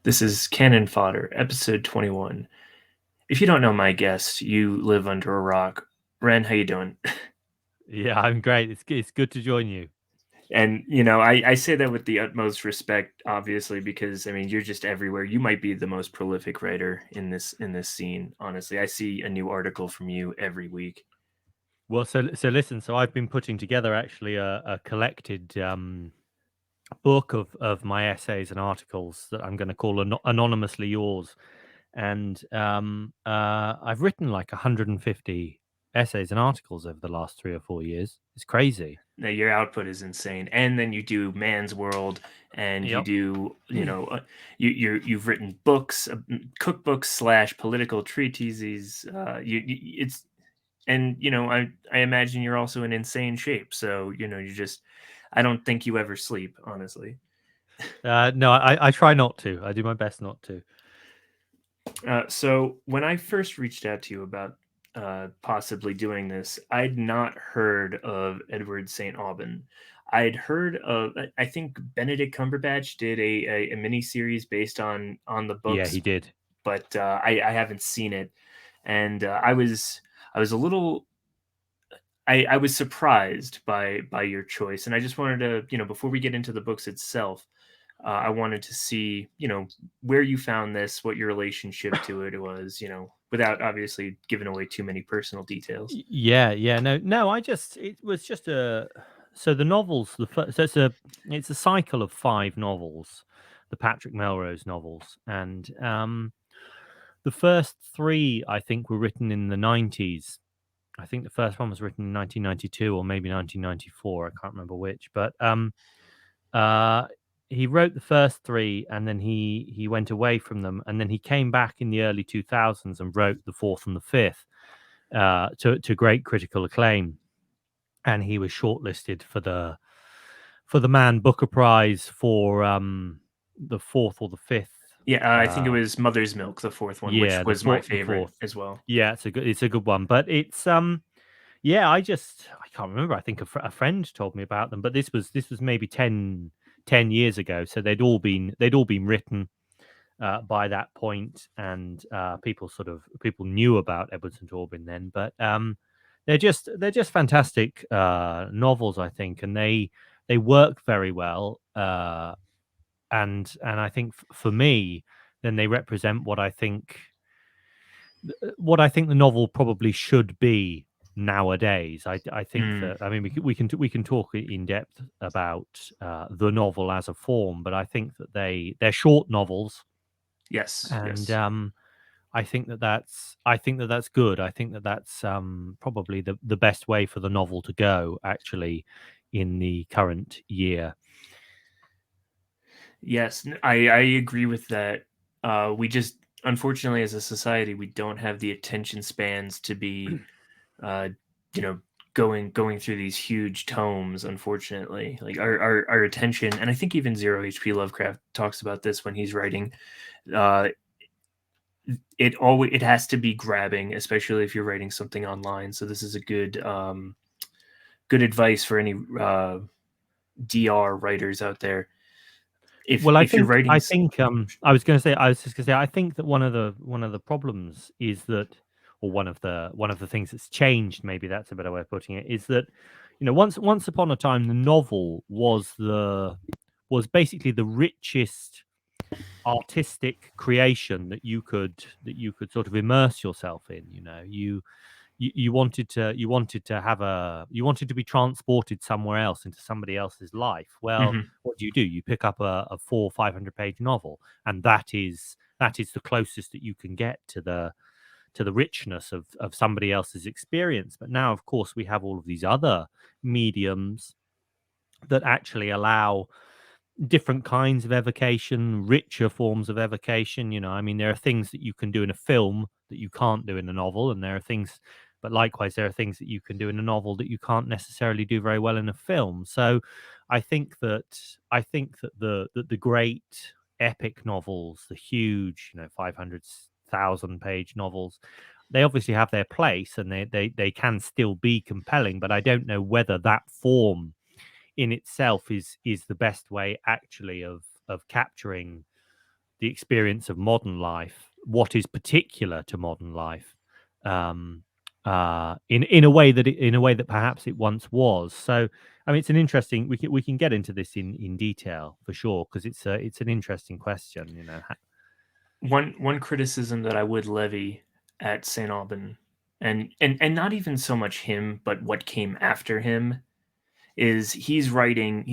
This is Canon Fodder, episode 21. If you don't know my guest, you live under a rock. Ren, how you doing? Yeah, I'm great. It's good to join you. And I say that with the utmost respect, obviously, because I mean you're just everywhere. You might be the most prolific writer in this scene. Honestly, I see a new article from you every week. Well, so listen. So I've been putting together actually a collected book of my essays and articles that I'm going to call anonymously yours, and I've written like 150 essays and articles over the last 3 or 4 years. It's crazy. Now, your output is insane, and then you do Man's World, and you Yep. do you've written books, cookbooks slash political treatises. It's and I imagine you're also in insane shape, so you just I don't think you ever sleep, honestly. No, I try not to. I do my best not to. So when I first reached out to you about possibly doing this, I'd not heard of Edward St. Aubyn. I'd heard of, I think Benedict Cumberbatch did a mini series based on the Yeah, books, he did. but I haven't seen it, and I was a little I was surprised by your choice, and I just wanted to, before we get into the books itself, I wanted to see, where you found this, what your relationship to it was, without obviously giving away too many personal details. Yeah. No. It was just a. So the novels, the first, so it's a cycle of 5 novels, the Patrick Melrose novels, and the first 3 I think were written in the 90s. I think the first one was written in 1992 or maybe 1994. I can't remember which, but uh, he wrote the first 3, and then he went away from them, and then he came back in the early 2000s and wrote the fourth and the fifth to great critical acclaim, and he was shortlisted for the Man Booker Prize for the fourth or the fifth. Yeah, I think it was Mother's Milk, the fourth one, which Yeah, was my the favorite fourth. as well. Yeah, it's a good one, but it's yeah, I can't remember. I think a friend told me about them, but this was maybe 10 years ago, so they'd all been written by that point, and people knew about Edward St. Aubyn then, but they're just fantastic novels, I think, and they work very well, and I think for me, then they represent what I think the novel probably should be nowadays. I think Mm, that, I mean, we can talk in depth about the novel as a form, but I think that they're short novels, yes, and yes. I think that that's good. I think that that's probably the best way for the novel to go, actually, in the current year. Yes, I agree with that. We just, unfortunately, as a society, we don't have the attention spans to be, uh, you know, going through these huge tomes. Unfortunately, like our attention, and I think even Zero HP Lovecraft talks about this when he's writing. Uh, it has to be grabbing, especially if you're writing something online. So this is a good advice for any DR writers out there. If Well, I if you're think writing, I think I was just gonna say I think that one of the problems is that, or one of the things that's changed, maybe that's a better way of putting it, is that, once upon a time the novel was basically the richest artistic creation that you could sort of immerse yourself in. You wanted to be transported somewhere else, into somebody else's life. Well, Mhm. what do? You pick up a 400-500 page novel, and that is the closest that you can get to the richness of somebody else's experience. But now, of course, we have all of these other mediums that actually allow different kinds of evocation, richer forms of evocation. I mean, there are things that you can do in a film that you can't do in a novel, and there are things, but likewise, there are things that you can do in a novel that you can't necessarily do very well in a film. So, I think that the great epic novels, the huge, 500,000 page novels, they obviously have their place, and they can still be compelling. But I don't know whether that form in itself is the best way, actually, of capturing experience of modern life, what is particular to modern life, um, in a way that perhaps it once was. So, I mean, it's an interesting. We can get into this in detail for sure, because it's an interesting question. You know, One criticism that I would levy at St. Aubyn, and not even so much him, but what came after him, is he's writing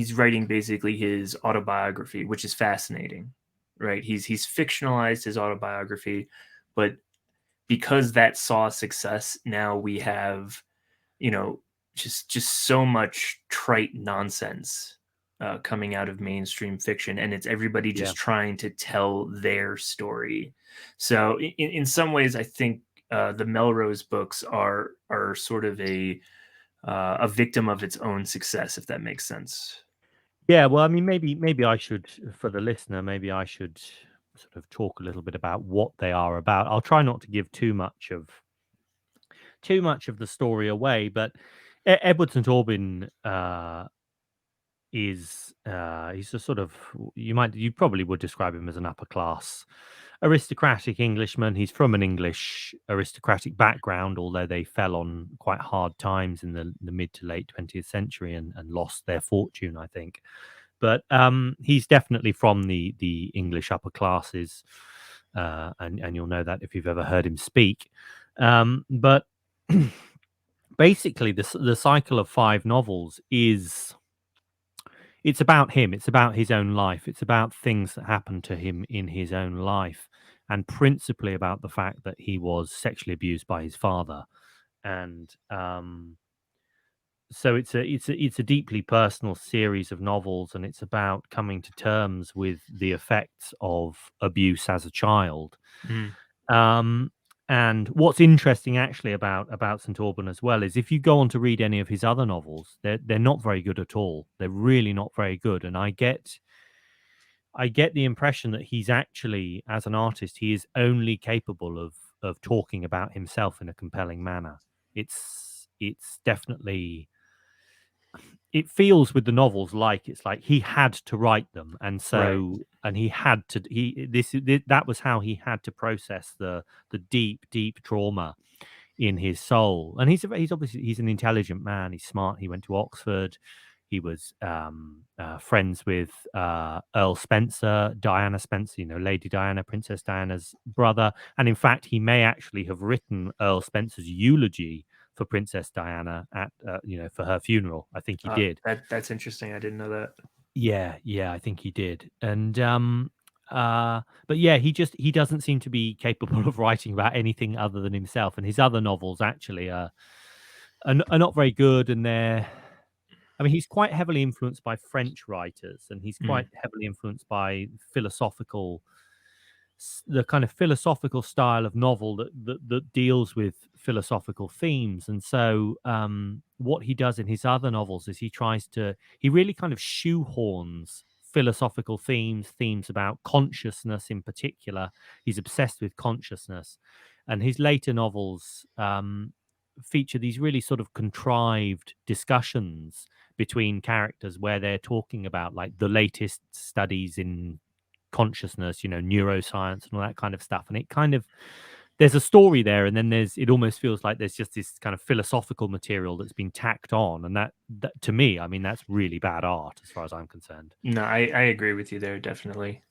basically his autobiography, which is fascinating, right? He's fictionalized his autobiography, but because that saw success, now we have, you know, just so much trite nonsense coming out of mainstream fiction, and it's everybody yeah. just trying to tell their story. So in some ways, I think the Melrose books are sort of a victim of its own success, if that makes sense. Yeah, well, I mean, maybe I should, for the listener, maybe I should sort of talk a little bit about what they are about. I'll try not to give too much of the story away, but Edward St Aubyn is he's a sort of, you probably would describe him as an upper class aristocratic Englishman. He's from an English aristocratic background, although they fell on quite hard times in the mid to late 20th century and lost their fortune, I think. But he's definitely from the English upper classes, and you'll know that if you've ever heard him speak. But basically, the cycle of five novels is, it's about him. It's about his own life. It's about things that happened to him in his own life, and principally about the fact that he was sexually abused by his father. And so it's a deeply personal series of novels, and it's about coming to terms with the effects of abuse as a child. Mm, Um, and what's interesting actually about St Aubyn as well is, if you go on to read any of his other novels, they're not very good at all. They're really not very good. And I get the impression that he's actually, as an artist, he is only capable of talking about himself in a compelling manner. It's definitely, it feels with the novels like it's like he had to write them, and right. so, and he had to, that was how he had to process the deep trauma in his soul. And he's obviously, he's an intelligent man. He's smart. He went to Oxford. He was friends with Earl Spencer, Diana Spencer, Lady Diana, Princess Diana's brother. And in fact, he may actually have written Earl Spencer's eulogy for Princess Diana at, for her funeral. I think he did. That's interesting. I didn't know that. Yeah, I think he did. And but yeah, he doesn't seem to be capable of writing about anything other than himself. And his other novels actually are not very good, and I mean, he's quite heavily influenced by French writers, and he's Mm, quite heavily influenced by the kind of philosophical style of novel that deals with philosophical themes. And so, what he does in his other novels is he really kind of shoehorns philosophical themes about consciousness in particular. He's obsessed with consciousness, and his later novels feature these really sort of contrived discussions between characters, where they're talking about like the latest studies in consciousness, neuroscience and all that kind of stuff. And it kind of, there's a story there, and then it almost feels like there's just this kind of philosophical material that's been tacked on. And that to me, I mean, that's really bad art as far as I'm concerned. no, I agree with you there, definitely.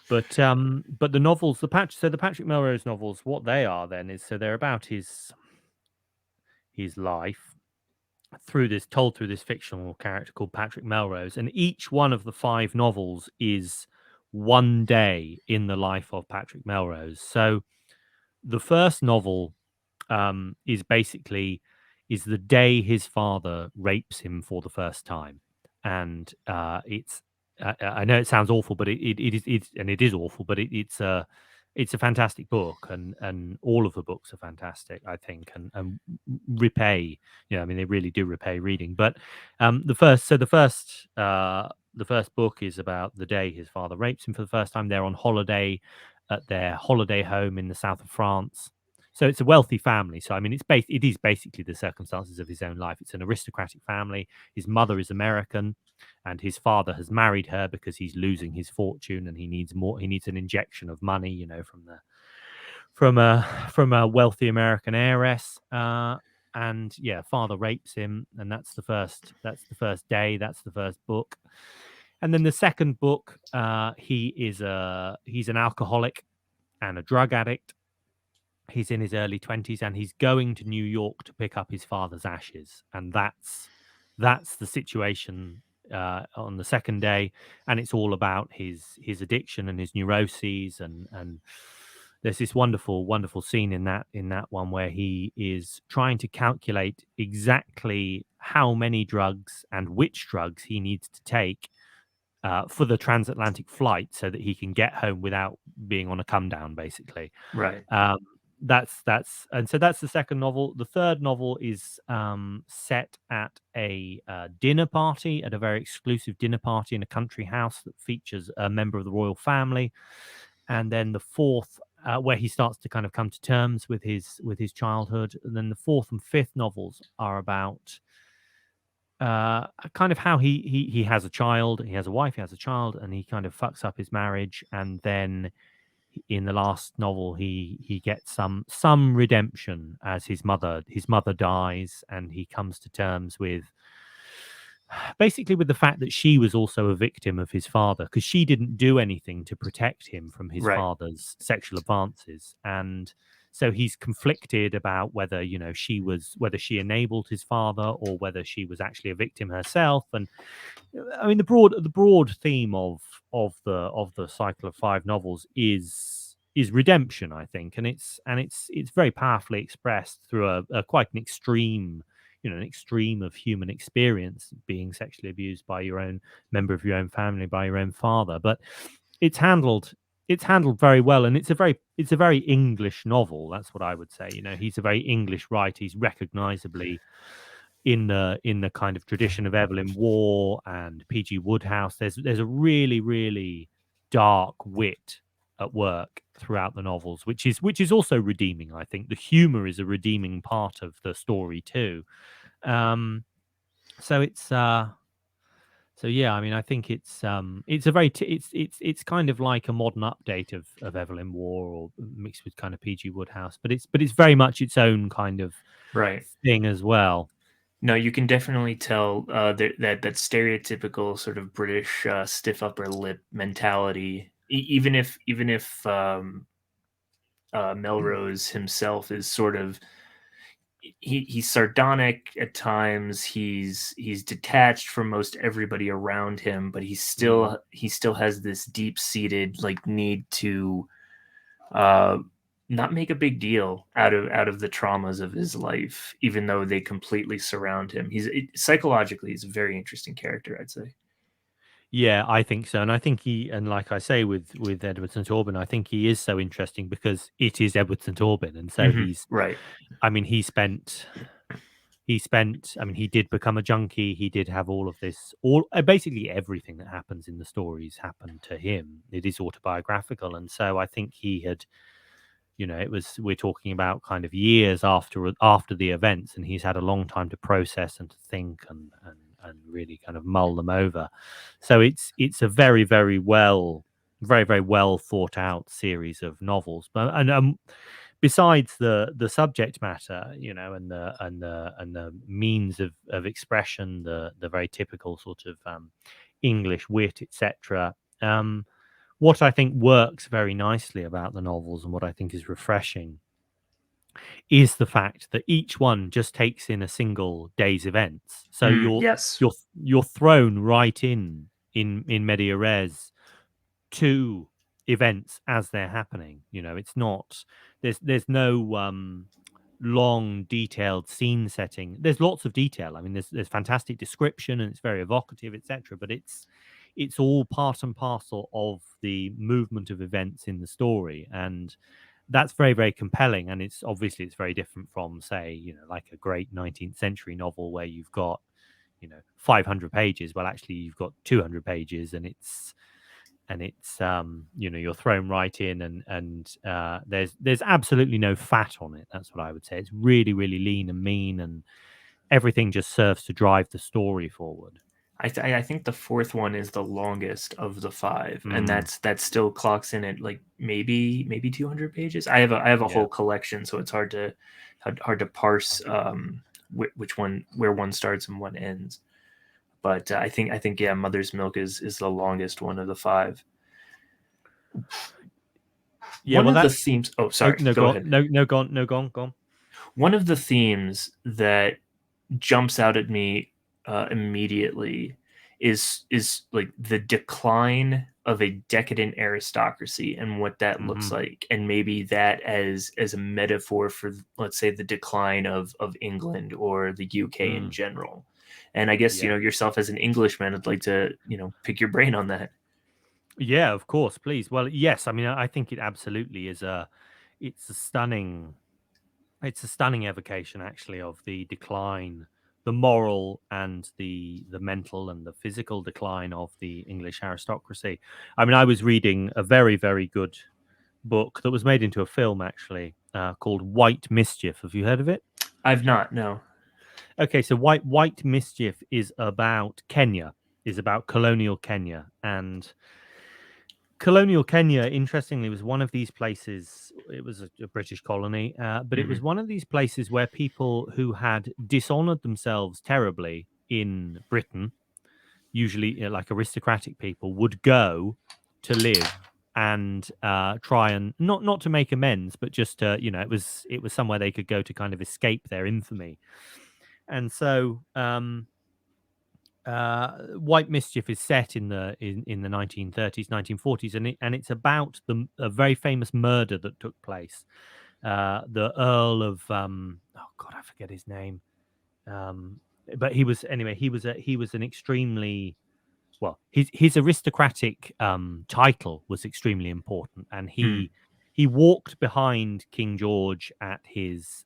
But the novels, the Patrick Melrose novels, what they are then is, so they're about his life told through this fictional character called Patrick Melrose. And each one of the five novels is one day in the life of Patrick Melrose. So the first novel is basically, is the day his father rapes him for the first time. And it's I know it sounds awful, but it is awful, but it's a fantastic book, and all of the books are fantastic, I think, and repay. I mean, they really do repay reading. But the first book is about the day his father rapes him for the first time. They're on holiday at their holiday home in the south of France. So it's a wealthy family. So I mean, it is basically the circumstances of his own life. It's an aristocratic family. His mother is American, and his father has married her because he's losing his fortune and he needs more. He needs an injection of money, from the from a wealthy American heiress. And yeah, father rapes him, and that's the first day. That's the first book. And then the second book, he's an alcoholic and a drug addict. He's in his early 20s and he's going to New York to pick up his father's ashes, and that's the situation on the second day. And it's all about his addiction and his neuroses, and there's this wonderful scene in that one where he is trying to calculate exactly how many drugs and which drugs he needs to take for the transatlantic flight so that he can get home without being on a come down, basically. Right. Um, that's the second novel. The third novel is set at a dinner party, at a very exclusive dinner party in a country house that features a member of the royal family. And then the fourth, where he starts to kind of come to terms with his childhood. And then the fourth and fifth novels are about kind of how he has a child, he has a wife, he has a child, and he kind of fucks up his marriage, and then in the last novel he gets some redemption as his mother dies, and he comes to terms with basically with the fact that she was also a victim of his father, because she didn't do anything to protect him from his Right. father's sexual advances. And so he's conflicted about whether whether she enabled his father or whether she was actually a victim herself. And I mean, the broad theme of the cycle of five novels is redemption, I think, and it's very powerfully expressed through a quite an extreme, an extreme of human experience, being sexually abused by your own member of your own family, by your own father. But it's handled it's handled very well, and it's a very English novel. That's what I would say. He's a very English writer. He's recognizably in the kind of tradition of Evelyn Waugh and P.G. Wodehouse. There's a really, really dark wit at work throughout the novels, which is also redeeming. I think the humor is a redeeming part of the story too. Um, so it's so yeah, I mean, I think it's a very it's kind of like a modern update of Evelyn Waugh, or mixed with kind of P.G. Wodehouse, but it's very much its own kind of Right. thing as well. No, you can definitely tell that stereotypical sort of British stiff upper lip mentality. Even if Melrose himself is sort of he's sardonic at times. He's detached from most everybody around him, but Mm. he still has this deep seated like need to uh, not make a big deal out of the traumas of his life, even though they completely surround him. Psychologically, he's a very interesting character, I'd say. Yeah, I think so, and I think and like I say with Edward St Aubyn, I think he is so interesting because it is Edward St Aubyn, and so Right. I mean, I mean, he did become a junkie. He did have all of this, basically everything that happens in the stories happened to him. It is autobiographical, and so I think he had, we're talking about kind of years after the events, and he's had a long time to process and to think and really kind of mull them over. So it's a very very well thought out series of novels. But and besides the subject matter, and the means of expression, the very typical sort of English wit, etc. What I think works very nicely about the novels, and what I think is refreshing, is the fact that each one just takes in a single day's events. So you're Yes. you're you're thrown right in media res to events as they're happening. It's not there's no long detailed scene setting. There's lots of detail. I mean, there's fantastic description and it's very evocative, etc. But it's all part and parcel of the movement of events in the story, and that's very very compelling. And it's very different from, say, like a great 19th century novel where you've got 500 pages. Well, actually you've got 200 pages, and and it's you're thrown right in, and there's absolutely no fat on it. That's what I would say. It's really, really lean and mean, and everything just serves to drive the story forward. I think the fourth one is the longest of the five, and Mm, that still clocks in at like maybe 200 pages. I have a yeah. whole collection, so it's hard to parse which one, where one starts and one ends. But I think yeah, Mother's Milk is the longest one of the five. Yeah, One well, of the that's themes. Oh, no, sorry. no, Go go on, ahead. no, go on, no, go on, go on. One of the themes that jumps out at me immediately is like the decline of a decadent aristocracy and what that looks Hmm. like, and maybe that as a metaphor for, let's say, the decline of England or the UK in Mm, general. And I guess, yeah, yourself as an Englishman, I'd like to, pick your brain on that. yeah, of course, please. Well, yes, I mean, I think it absolutely is it's a stunning it's a stunning evocation, actually, of the decline, the moral and the mental and the physical decline of the English aristocracy. I mean, I was reading a very, very good book that was made into a film, actually, called White Mischief. Have you heard of it? I've not, no. Okay, so White Mischief is about Kenya, is about colonial Kenya, and colonial Kenya, interestingly, was one of these places. It was a British colony, but it was Hmm. one of these places where people who had dishonored themselves terribly in Britain, usually like aristocratic people, would go to live and try and not to make amends, but just to, it was somewhere they could go to kind of escape their infamy. And so White Mischief is set in the 1930s, 1940s, and it's about a very famous murder that took place. The Earl of oh God, I forget his name. Um, but he was anyway. He was an extremely well. His aristocratic title was extremely important, and Mm, he walked behind King George at his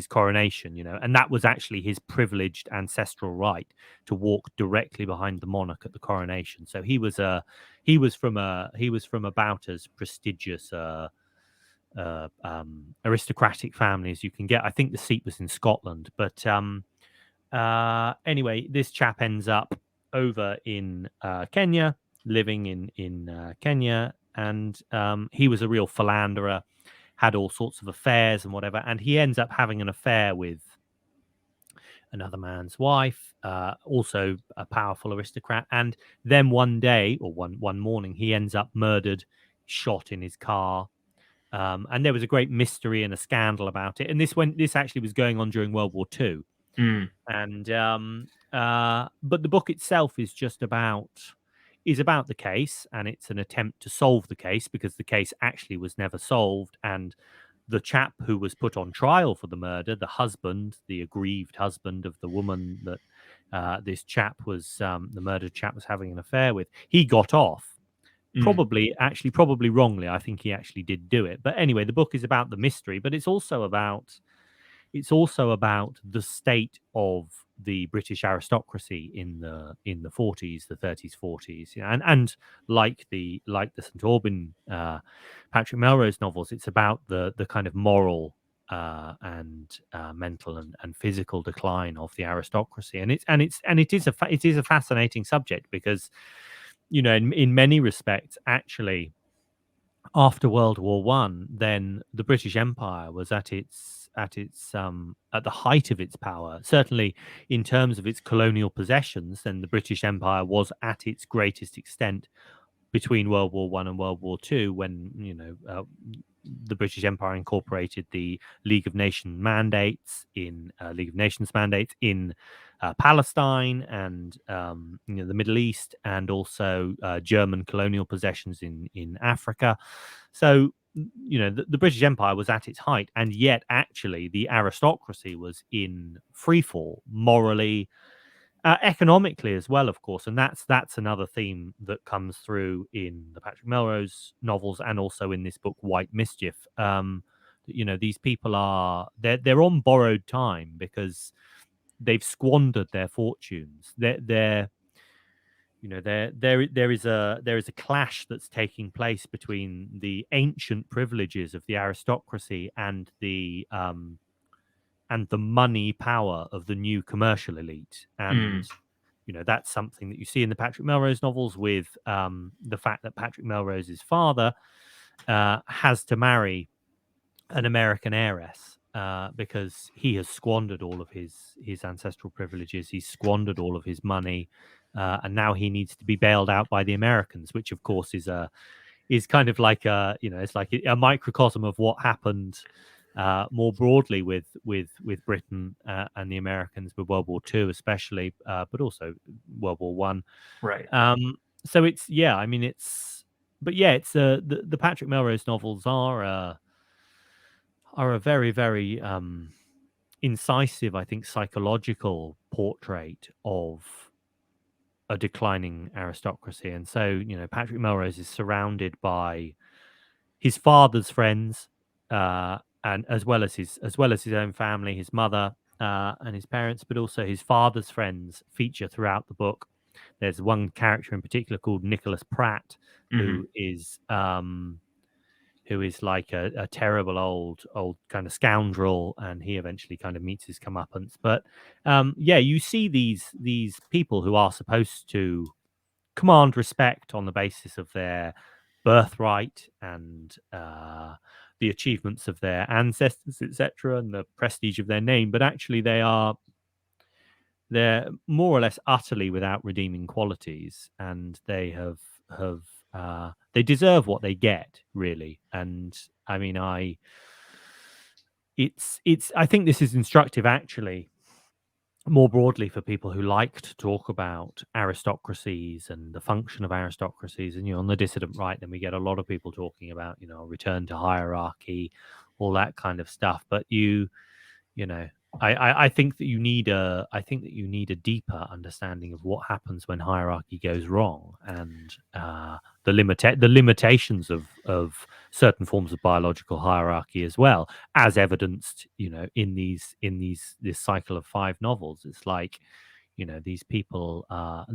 coronation, and that was actually his privileged ancestral right to walk directly behind the monarch at the coronation. So he was from about as prestigious aristocratic family as you can get. I think the seat was in Scotland, but anyway, this chap ends up over in Kenya, living in Kenya, and he was a real philanderer, had all sorts of affairs and whatever, and he ends up having an affair with another man's wife, also a powerful aristocrat, and then one day or one morning, he ends up murdered, shot in his car. And there was a great mystery and a scandal about it. And this actually was going on during World War II. mm, And but the book itself is about the case, and it's an attempt to solve the case because the case actually was never solved. And the chap who was put on trial for the murder, the husband, the aggrieved husband of the woman that this chap was, the murdered chap was having an affair with, he got off. mm, Probably wrongly. I think he actually did do it. But anyway, the book is about the mystery, but it's also about the state of the British aristocracy in the 40s, the 30s, 40s, and like the St Aubyn Patrick Melrose novels, it's about the kind of moral and mental and physical decline of the aristocracy, and it is a fascinating subject because in many respects, actually, after World War One, then the British Empire was at the height of its power. Certainly, in terms of its colonial possessions, then the British Empire was at its greatest extent between World War One and World War Two, when the British Empire incorporated the League of Nations mandates in Palestine and the Middle East, and also German colonial possessions in Africa. So the British Empire was at its height, and yet actually the aristocracy was in free fall morally, economically as well, of course, and that's another theme that comes through in the Patrick Melrose novels and also in this book, White Mischief. These people they're on borrowed time because they've squandered their fortunes. there is a clash that's taking place between the ancient privileges of the aristocracy and the money power of the new commercial elite. And Mm. that's something that you see in the Patrick Melrose novels, with the fact that Patrick Melrose's father has to marry an American heiress because he has squandered all of his ancestral privileges. He's squandered all of his money, and now he needs to be bailed out by the Americans, which of course is kind of like it's like a microcosm of what happened more broadly with Britain and the Americans with World War II, especially, but also World War One. Right. So it's I mean it's the Patrick Melrose novels are a very, very incisive, I think, psychological portrait of a declining aristocracy. And so, Patrick Melrose is surrounded by his father's friends, and as well as his own family, his mother and his parents, but also his father's friends feature throughout the book. There's one character in particular called Nicholas Pratt, Hmm. who is like a terrible old kind of scoundrel, and he eventually kind of meets his comeuppance. But you see these people who are supposed to command respect on the basis of their birthright and the achievements of their ancestors, etc., and the prestige of their name, but actually they're more or less utterly without redeeming qualities, and they deserve what they get, really. And I mean, I think this is instructive, actually, more broadly, for people who like to talk about aristocracies and the function of aristocracies. And on the dissident right, then we get a lot of people talking about a return to hierarchy, all that kind of stuff. But you know I think that you need a deeper understanding of what happens when hierarchy goes wrong, and the limitations of certain forms of biological hierarchy, as well as evidenced this cycle of 5 novels. It's like these people are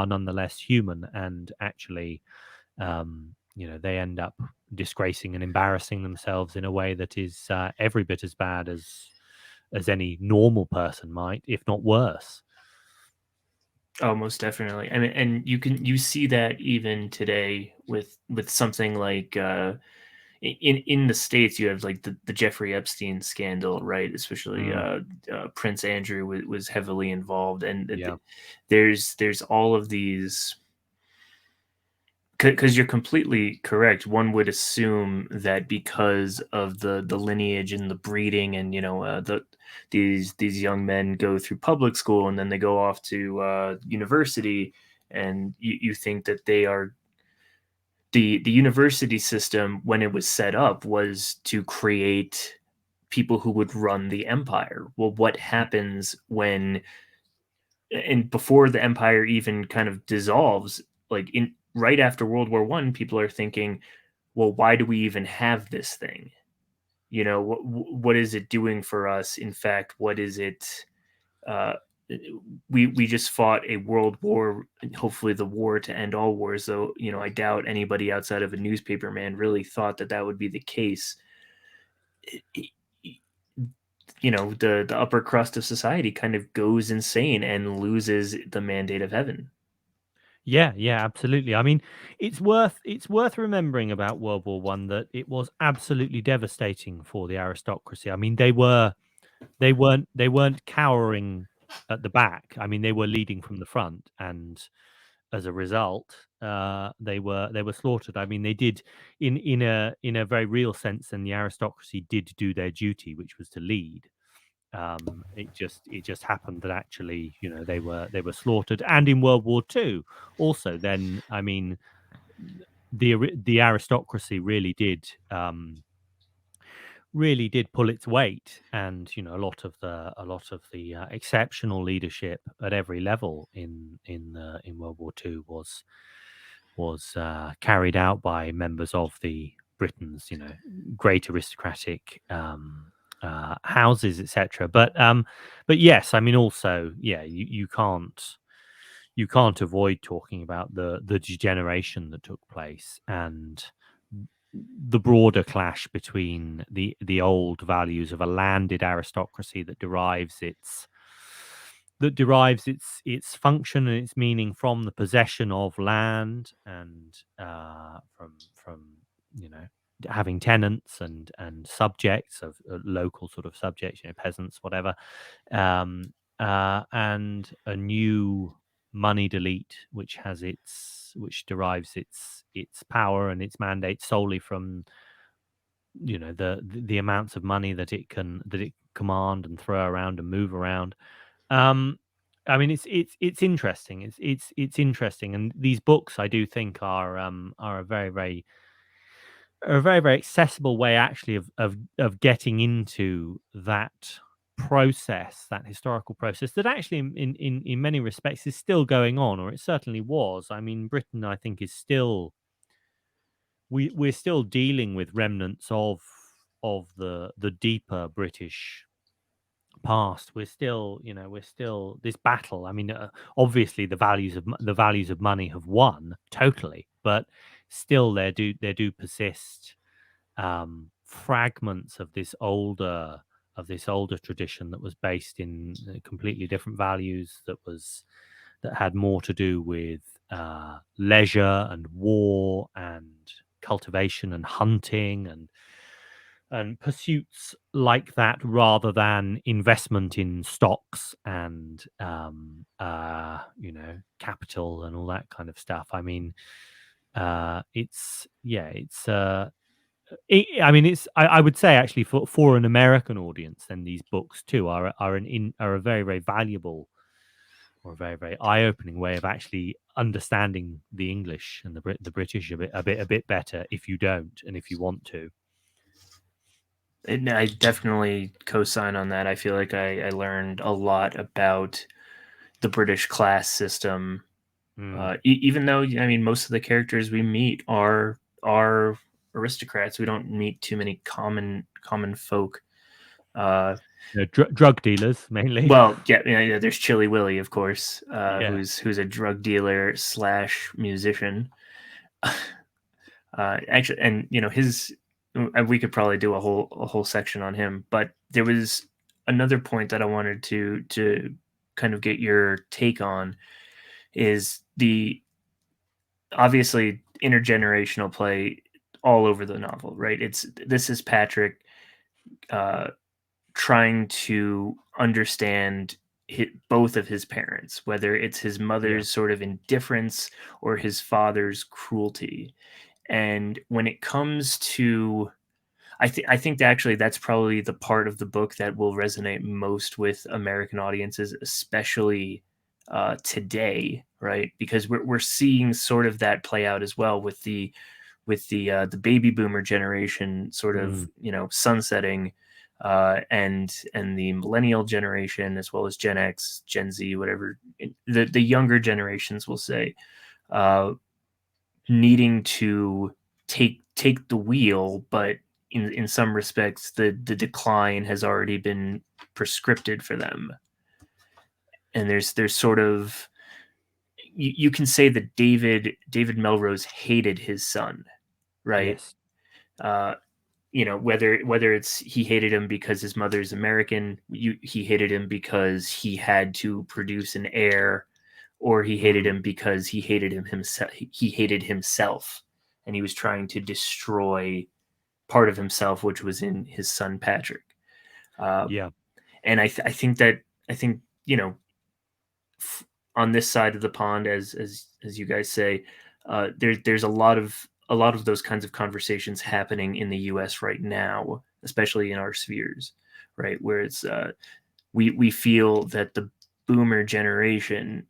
nonetheless human, and actually they end up disgracing and embarrassing themselves in a way that is every bit as bad as any normal person might, if not worse. Oh, most definitely. And you see that even today with something like in the States, you have like the Jeffrey Epstein scandal, right? Especially Mm, Prince Andrew was heavily involved, and yeah. there's all of these, because you're completely correct. One would assume that because of the lineage and the breeding, and these young men go through public school and then they go off to university, and you think that they are the university system, when it was set up, was to create people who would run the empire. Well, what happens when, and before the empire even kind of dissolves, like in right after World War One, people are thinking, well, why do we even have this thing? What is it doing for us? In fact, what is it? Uh, we just fought a world war, hopefully the war to end all wars. Though I doubt anybody outside of a newspaper man really thought that would be the case. The upper crust of society kind of goes insane and loses the mandate of heaven. Yeah, yeah, absolutely. I mean, it's worth remembering about World War I that it was absolutely devastating for the aristocracy. I mean, they weren't cowering at the back. I mean, they were leading from the front, and as a result, they were slaughtered. I mean, they did, in a very real sense, and the aristocracy did do their duty, which was to lead. It just happened that actually, they were slaughtered. And in World War II, also, then, I mean, the aristocracy really did pull its weight, and a lot of the exceptional leadership at every level in World War II was carried out by members of the Britain's great aristocratic houses, etc. But yes, I mean, also, yeah, you can't you can't avoid talking about the degeneration that took place and the broader clash between the old values of a landed aristocracy that derives its function and its meaning from the possession of land and from you know having tenants and subjects of local sort of subjects, peasants, whatever, and a new moneyed elite which derives its power and its mandate solely from the amounts of money that it command and throw around and move around. um I mean, it's interesting. It's interesting, and these books I do think are a very accessible way actually of getting into that process, that historical process that actually in many respects is still going on, or it certainly was. I mean, Britain, I think, is still we're still dealing with remnants of the deeper British past. We're still this battle. I mean, obviously the values of money have won totally, but still there do persist fragments of this older tradition that was based in completely different values, that had more to do with leisure and war and cultivation and hunting and pursuits like that, rather than investment in stocks and capital and all that kind of stuff. I mean, it's yeah, it's I mean, I would say actually for an American audience, then these books too are a very very valuable or a very very eye opening way of actually understanding the English and the British a bit better if you don't and if you want to. And I definitely co-sign on that. I feel like I learned a lot about the British class system. Mm, Even though, I mean, most of the characters we meet are aristocrats. We don't meet too many common folk. Uh, drug dealers mainly. well, yeah, there's Chilly Willy, of course, Yeah, who's a drug dealer slash musician. Actually, and his, we could probably do a whole section on him. But there was another point that I wanted to kind of get your take on, is the obviously intergenerational play all over the novel, right? This is Patrick uh, trying to understand both of his parents, whether it's his yeah, mother's sort of indifference or his father's cruelty. And when it comes to, I think that actually that's probably the part of the book that will resonate most with American audiences, especially today, right? Because we're seeing sort of that play out as well with the baby boomer generation sort of mm, sunsetting, and the millennial generation, as well as Gen X, Gen Z, whatever the younger generations will say, uh, needing to take the wheel, but in some respects the decline has already been prescripted for them. And there's sort of, you can say that David Melrose hated his son, right? yes, uh whether it's he hated him because his mother's American, he hated him because he had to produce an heir, or he hated mm, him because he hated himself, and he was trying to destroy part of himself, which was in his son Patrick. Uh, yeah, and I think on this side of the pond, as you guys say, there's a lot of those kinds of conversations happening in the U.S. right now, especially in our spheres, right? Where it's we feel that the boomer generation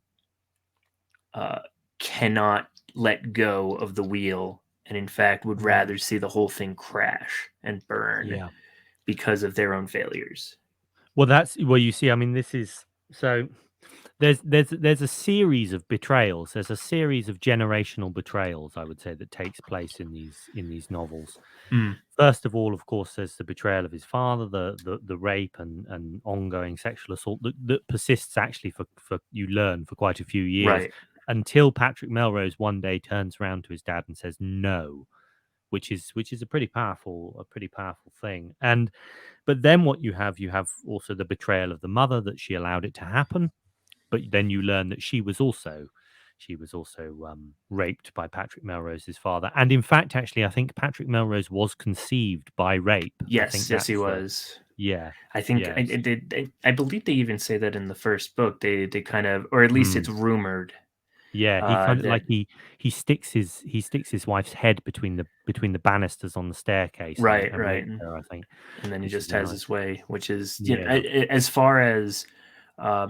uh, cannot let go of the wheel, and in fact would mm, rather see the whole thing crash and burn yeah. because of their own failures. Well, that's well. You see, I mean, this is so. there's a series of betrayals. There's a series of generational betrayals, I would say, that takes place in these novels. Mm, First of all, of course, there's the betrayal of his father, the rape and ongoing sexual assault that persists actually for you learn for quite a few years right. until Patrick Melrose one day turns around to his dad and says no, which is a pretty powerful thing. And but then what you have also the betrayal of the mother, that she allowed it to happen, but then you learn that she was also raped by Patrick Melrose's father. And in fact, actually, I think Patrick Melrose was conceived by rape. I think Yes, yes, he that's the was. yeah, I think yes. I believe they even say that in the first book. They kind of, or at least it's Mm. rumored Yeah, he kind of that like he sticks his wife's head between the banisters on the staircase and, right, and right, rapes her, I think, and then he which is just a has nice his way, which is, yeah. as far as uh,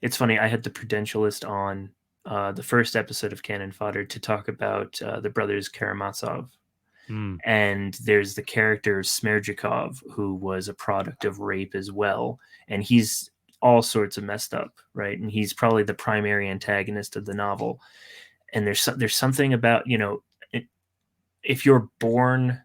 it's funny. I had the Prudentialist on the first episode of Canon Fodder to talk about the brothers Karamazov. Mm, And there's the character Smerdyakov, who was a product of rape as well, and he's all sorts of messed up, right? And he's probably the primary antagonist of the novel. And there's something about, if you're born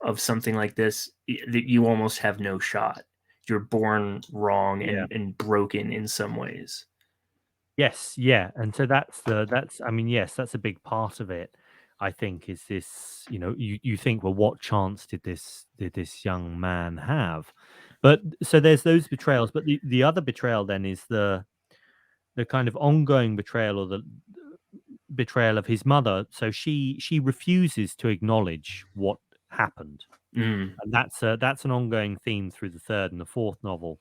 of something like this, that you almost have no shot. You're born wrong yeah. and broken in some ways. Yes, yeah, and so that's I mean, yes, that's a big part of it. I think is this, you think, well, what chance did this young man have? But so there's those betrayals, but the other betrayal then is the kind of ongoing betrayal, or the betrayal of his mother. So she refuses to acknowledge what happened, Mm, and that's an ongoing theme through the third and the fourth novel.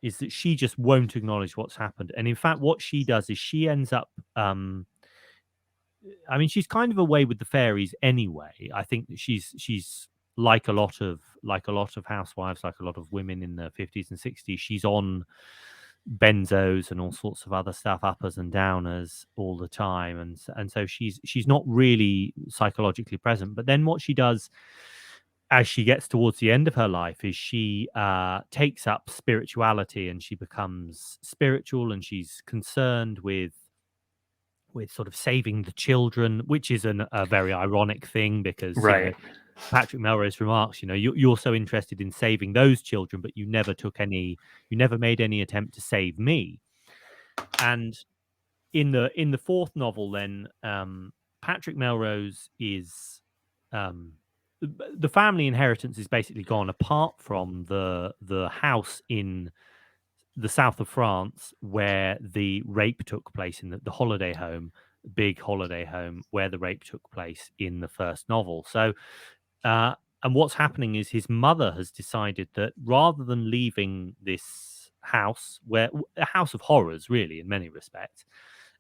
Is that she just won't acknowledge what's happened. And in fact, what she does is she ends up, I mean, she's kind of away with the fairies anyway. I think that she's like a lot of housewives, like a lot of women in the 50s and 60s. She's on benzos and all sorts of other stuff, uppers and downers all the time, and so she's not really psychologically present. But then what she does as she gets towards the end of her life is she takes up spirituality, and she becomes spiritual, and she's concerned with sort of saving the children, which is a very ironic thing because right. Patrick Melrose remarks, you're so interested in saving those children, but you never made any attempt to save me. And in the fourth novel, then Patrick Melrose is the family inheritance is basically gone, apart from the house in the south of France where the rape took place, in the holiday home, big holiday home where the rape took place in the first novel. So, uh, and what's happening is his mother has decided that rather than leaving this house, where a house of horrors, really, in many respects,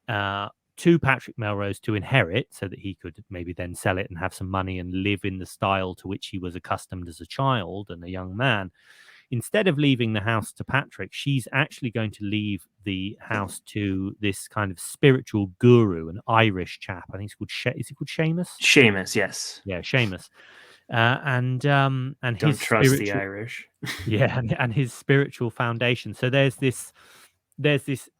uh, to Patrick Melrose to inherit, so that he could maybe then sell it and have some money and live in the style to which he was accustomed as a child and a young man. Instead of leaving the house to Patrick, she's actually going to leave the house to this kind of spiritual guru, an Irish chap. I think he's called is he called Seamus? Seamus, yes. Yeah, Seamus. And his Don't trust the spiritual Irish. yeah, and his spiritual foundation. So there's this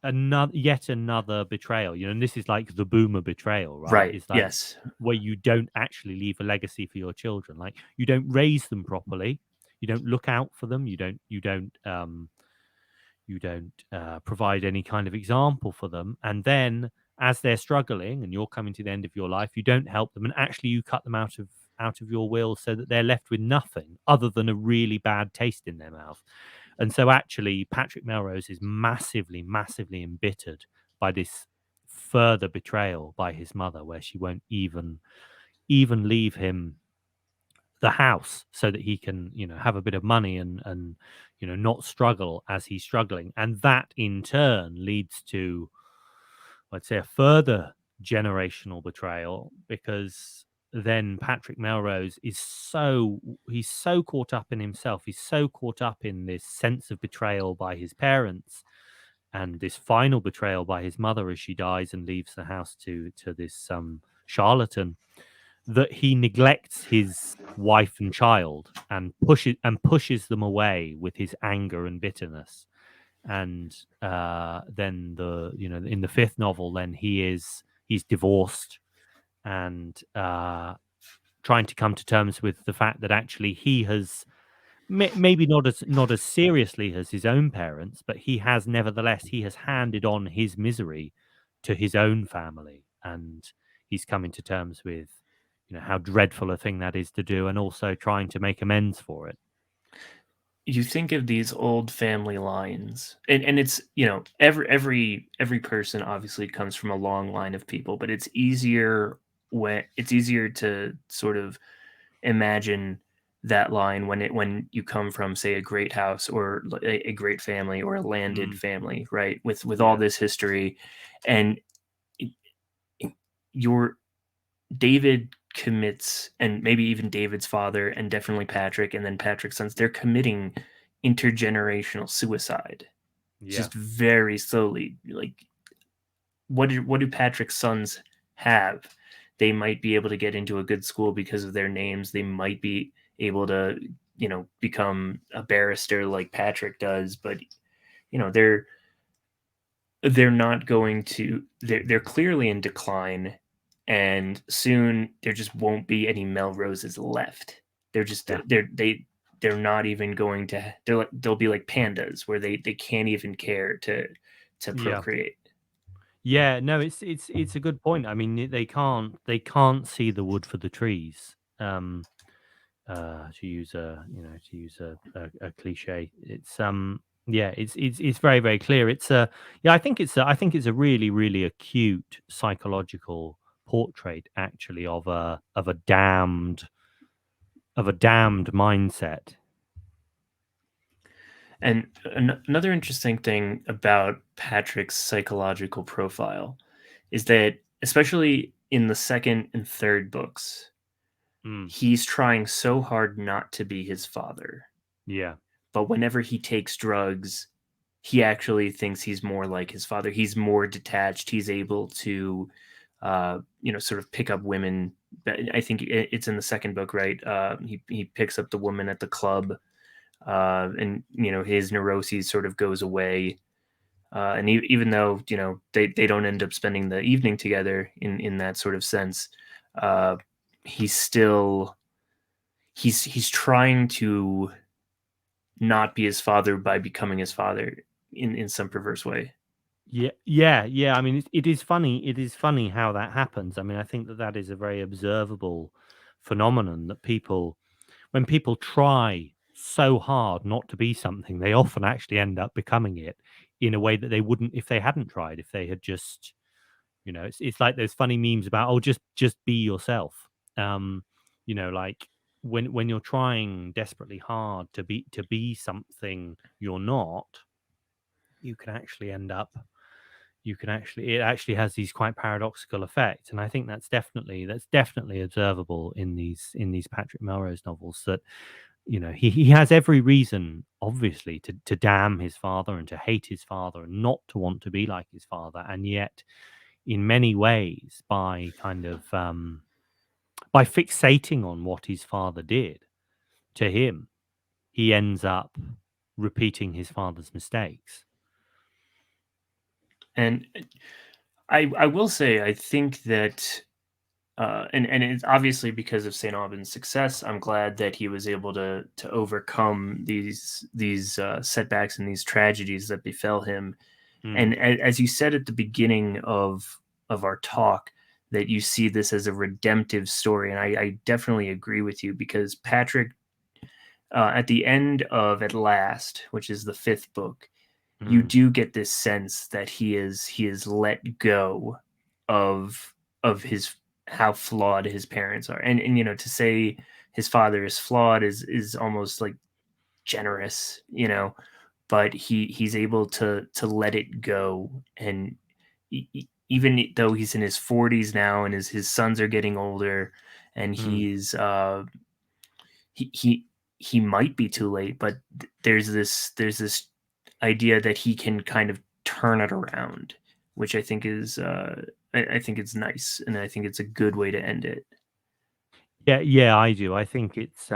another yet another betrayal, and this is like the boomer betrayal, right? Right. Is like Yes. where you don't actually leave a legacy for your children. Like, you don't raise them properly, you don't look out for them, you don't provide any kind of example for them, and then as they're struggling and you're coming to the end of your life, you don't help them, and actually you cut them out of your will, so that they're left with nothing other than a really bad taste in their mouth. And so actually Patrick Melrose is massively, massively embittered by this further betrayal by his mother, where she won't even leave him the house so that he can, have a bit of money and not struggle as he's struggling. And that in turn leads to, I'd say, a further generational betrayal, because then Patrick Melrose he's so caught up in himself. He's so caught up in this sense of betrayal by his parents, and this final betrayal by his mother as she dies and leaves the house to this charlatan, that he neglects his wife and child and pushes them away with his anger and bitterness. and then in the fifth novel, then he's divorced and trying to come to terms with the fact that actually he has maybe not as seriously as his own parents, but he has handed on his misery to his own family, and he's coming to terms with how dreadful a thing that is to do, and also trying to make amends for it. You think of these old family lines, and it's, every person obviously comes from a long line of people, but it's easier to sort of imagine that line when you come from, say, a great house, or a great family, or a landed Mm, family, right, with all yeah, this history. And it- your David commits, and maybe even David's father, and definitely Patrick, and then Patrick's sons, they're committing intergenerational suicide yeah, just very slowly. Like, what do Patrick's sons have? They might be able to get into a good school because of their names. They might be able to, become a barrister like Patrick does, but they're not going to. They're clearly in decline, and soon there just won't be any Melroses left. They're just yeah, they're not even going to. They'll be like pandas, where they can't even care to yeah. procreate. Yeah, no, it's a good point. I mean, they can't see the wood for the trees. To use a cliche, it's very very clear. I think it's a really really acute psychological portrait, actually, of a damned mindset. And another interesting thing about Patrick's psychological profile is that, especially in the second and third books, Mm, he's trying so hard not to be his father. yeah. But whenever he takes drugs, he actually thinks he's more like his father. He's more detached. He's able to, sort of pick up women. I think it's in the second book, right? He picks up the woman at the club, and his neuroses sort of goes away. And even though they don't end up spending the evening together in that sort of sense, uh, he's still he's trying to not be his father by becoming his father in some perverse way. Yeah, yeah, yeah. I mean, it is funny. It is funny how that happens. I mean, I think that is a very observable phenomenon, that when people try so hard not to be something, they often actually end up becoming it in a way that they wouldn't if they hadn't tried. If they had just, it's like those funny memes about, oh, just be yourself. Like when you're trying desperately hard to be something you're not, you can actually end up it actually has these quite paradoxical effects, and I think that's definitely observable in these Patrick Melrose novels, that he has every reason, obviously, to damn his father and to hate his father and not to want to be like his father, and yet in many ways, by fixating on what his father did to him, he ends up repeating his father's mistakes. And I will say, I think that, and it's obviously because of St. Aubyn's success. I'm glad that he was able to overcome these setbacks and these tragedies that befell him. Mm, And as you said at the beginning of our talk, that you see this as a redemptive story, and I definitely agree with you, because Patrick, at the end of At Last, which is the fifth book, you mm, do get this sense that he is let go of his how flawed his parents are. And to say his father is flawed is almost like generous, but he's able to let it go. And even though he's in his 40s now, and his sons are getting older, and mm. he he might be too late, but there's this idea that he can kind of turn it around, which I think is, I think it's nice, and I think it's a good way to end it. Yeah, yeah, I do. I think it's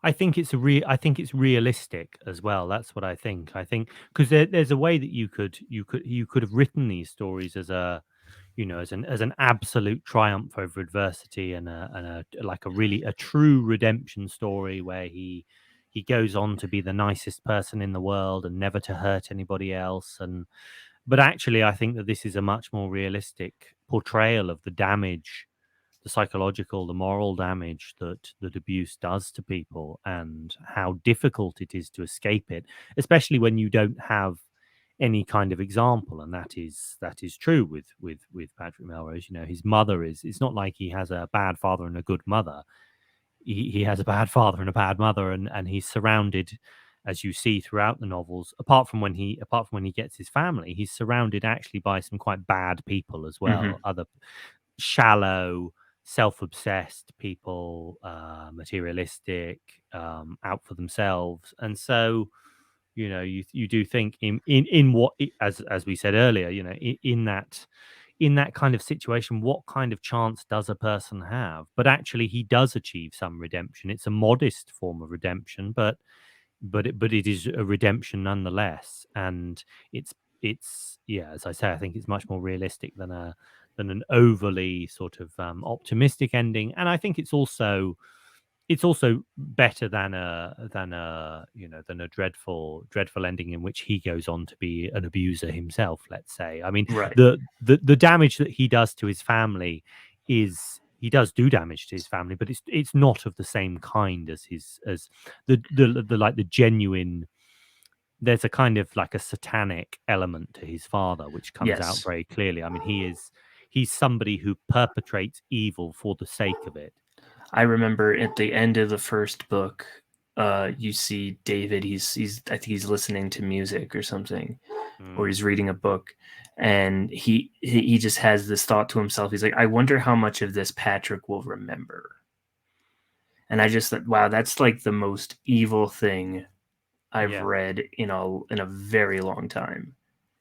I think it's realistic as well. That's what I think. I think because there's a way that you could have written these stories as a, you know, as an absolute triumph over adversity, and a like a really a true redemption story where he goes on to be the nicest person in the world and never to hurt anybody else. And but actually I think that this is a much more realistic portrayal of the damage, the psychological, the moral damage that abuse does to people, and how difficult it is to escape it, especially when you don't have any kind of example. And that is true with Patrick Melrose. You know, his mother is, it's not like he has a bad father and a good mother. He has a bad father and a bad mother, and he's surrounded, as you see throughout the novels, apart from when he gets his family, he's surrounded actually by some quite bad people as Hmm. well, other shallow, self-obsessed people, materialistic, out for themselves. And so, you know, you do think in what as we said earlier, you know, in that kind of situation, what kind of chance does a person have? But actually, he does achieve some redemption. It's a modest form of redemption, but it is a redemption nonetheless. And it's yeah, as I say, I think it's much more realistic than an overly sort of optimistic ending. And I think it's also better than a, you know, than a dreadful ending in which he goes on to be an abuser himself, let's say. I mean, Right. the damage that he does to his family is, he does do damage to his family, but it's not of the same kind as his, as the like the genuine, there's a kind of like a satanic element to his father which comes out Yes. very clearly. I mean, he's somebody who perpetrates evil for the sake of it. I remember at the end of the first book, you see David. He's I think he's listening to music or something, or Mm, he's reading a book, and he just has this thought to himself. He's like, I wonder how much of this Patrick will remember. And I just thought, wow, that's like the most evil thing I've yeah. read in a very long time.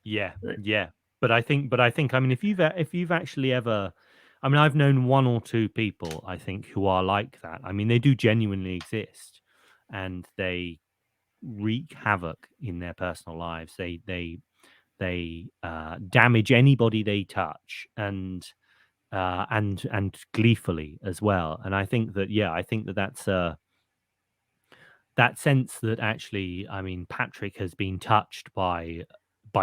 Yeah, yeah. But I think, I mean, if you've actually ever, I mean, I've known one or two people, I think, who are like that. I mean, they do genuinely exist, and they wreak havoc in their personal lives. They damage anybody they touch, and gleefully as well. And I think that, yeah, I think that that's that sense that actually, I mean, Patrick has been touched by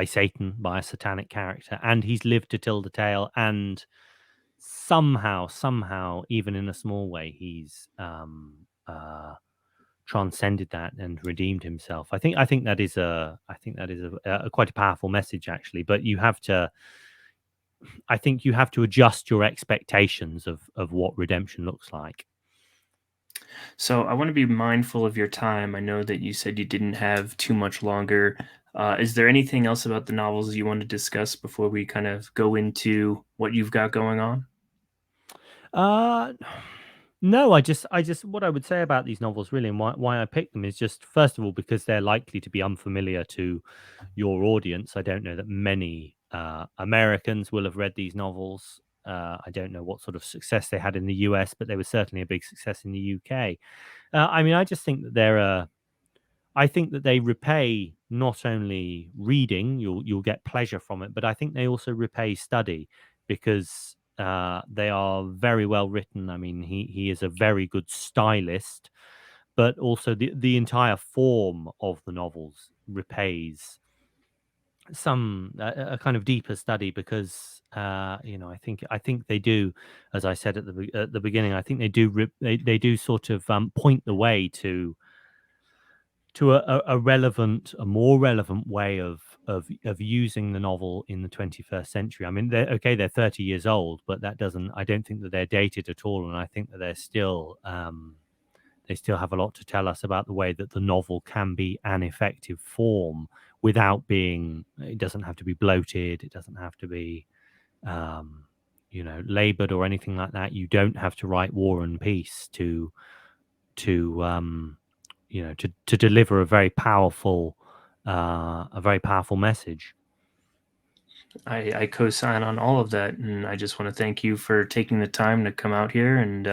Satan, by a satanic character, and he's lived to tell the tale. And somehow, even in a small way, he's transcended that and redeemed himself. I think that is a quite a powerful message, actually. But you have to, I think you have to adjust your expectations of what redemption looks like. So I want to be mindful of your time. I know that you said you didn't have too much longer. Is there anything else about the novels you want to discuss before we kind of go into what you've got going on? Uh no, I just what I would say about these novels really, and why I picked them, is just first of all because they're likely to be unfamiliar to your audience. I don't know that many Americans will have read these novels. I don't know what sort of success they had in the US, but they were certainly a big success in the UK. I mean, I just think that they're I think that they repay not only reading, you'll get pleasure from it, but I think they also repay study, because they are very well written. I mean, he is a very good stylist, but also the entire form of the novels repays some a kind of deeper study, because you know, I think they do, as I said at the beginning, I think they do they do sort of point the way to a relevant, a more relevant way of using the novel in the 21st century. I mean, they're okay, they're 30 years old, but that doesn't, I don't think that they're dated at all. And I think that they're still, they still have a lot to tell us about the way that the novel can be an effective form without being, it doesn't have to be bloated, it doesn't have to be, um, you know, labored or anything like that. You don't have to write War and Peace to you know, to deliver a very powerful message. I co-sign on all of that, and I just want to thank you for taking the time to come out here. And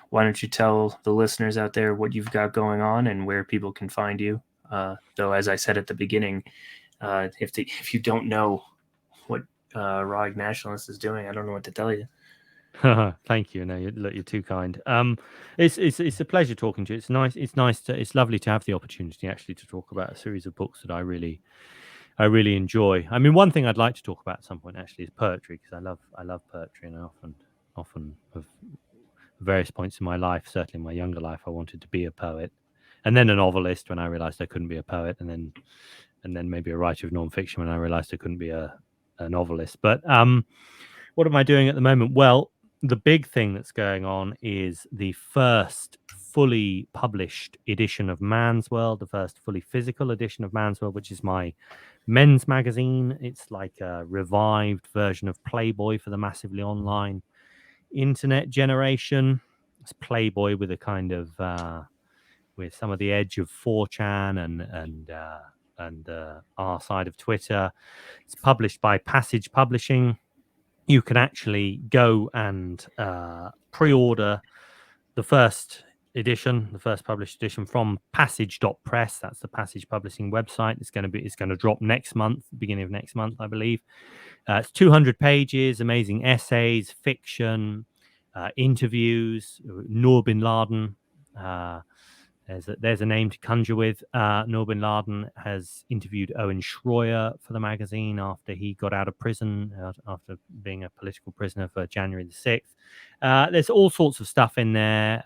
why don't you tell the listeners out there what you've got going on and where people can find you? Though, as I said at the beginning, if you don't know what Raw Egg Nationalist is doing, I don't know what to tell you. Thank you. No, you're too kind. It's a pleasure talking to you. It's lovely to have the opportunity actually to talk about a series of books that I really enjoy. I mean, one thing I'd like to talk about at some point actually is poetry, because I love poetry, and I often have various points in my life, certainly in my younger life, I wanted to be a poet, and then a novelist when I realized I couldn't be a poet, and then maybe a writer of nonfiction when I realized I couldn't be a novelist. But what am I doing at the moment? Well, the big thing that's going on is the first fully published edition of Man's World, the first fully physical edition of Man's World, which is my men's magazine. It's like a revived version of Playboy for the massively online internet generation. It's Playboy with a kind of with some of the edge of 4chan and our side of Twitter. It's published by Passage Publishing. You can actually go and pre-order the first edition, the first published edition, from passage.press. That's the Passage Publishing website. It's going to drop next month, beginning of next month, I believe. It's 200 pages, amazing essays, fiction, interviews. Noor bin Laden. There's a name to conjure with. Noor bin Laden has interviewed Owen Schroyer for the magazine after he got out of prison, after being a political prisoner for January the 6th. There's all sorts of stuff in there.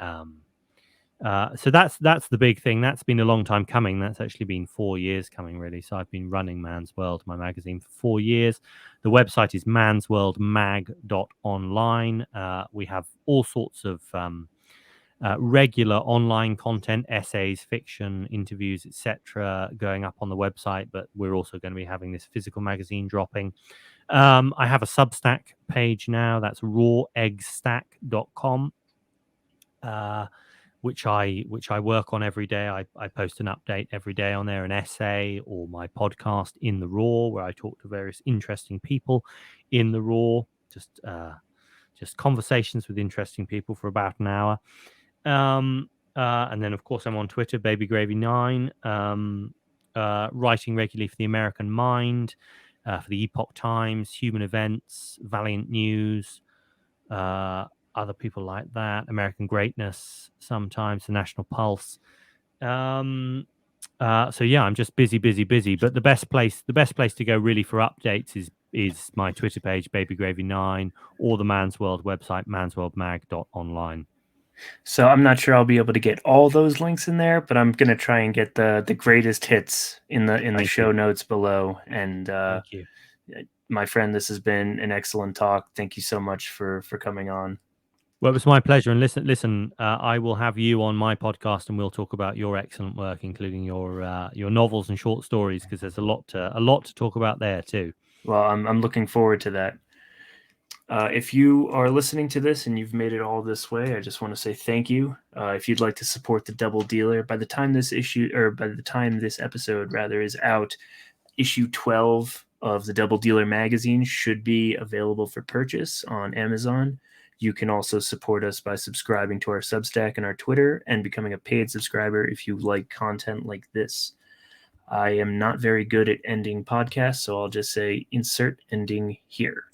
So that's the big thing. That's been a long time coming. That's actually been 4 years coming, really. So I've been running Man's World, my magazine, for 4 years. The website is mansworldmag.online. We have all sorts of regular online content, essays, fiction, interviews, etc., going up on the website, but we're also going to be having this physical magazine dropping. I have a Substack page now. That's raweggsstack.com, which I work on every day. I post an update every day on there, an essay, or my podcast In the Raw, where I talk to various interesting people in the Raw, just conversations with interesting people for about an hour. And then, of course, I'm on Twitter, babygravy9, writing regularly for the American Mind, for the Epoch Times, Human Events, Valiant News, other people like that, American Greatness, sometimes the National Pulse. So yeah, I'm just busy. But the best place to go really for updates is my Twitter page, babygravy9, or the Man's World website, mansworldmag.online. So I'm not sure I'll be able to get all those links in there, but I'm gonna try and get the greatest hits in the show notes below. And Thank you. my friend, this has been an excellent talk. Thank you so much for coming on. Well, it was my pleasure. And listen. I will have you on my podcast, and we'll talk about your excellent work, including your novels and short stories, because there's a lot to talk about there too. Well, I'm looking forward to that. If you are listening to this and you've made it all this way, I just want to say thank you. If you'd like to support the Double Dealer, by the time this episode rather is out, issue 12 of the Double Dealer magazine should be available for purchase on Amazon. You can also support us by subscribing to our Substack and our Twitter, and becoming a paid subscriber if you like content like this. I am not very good at ending podcasts, so I'll just say insert ending here.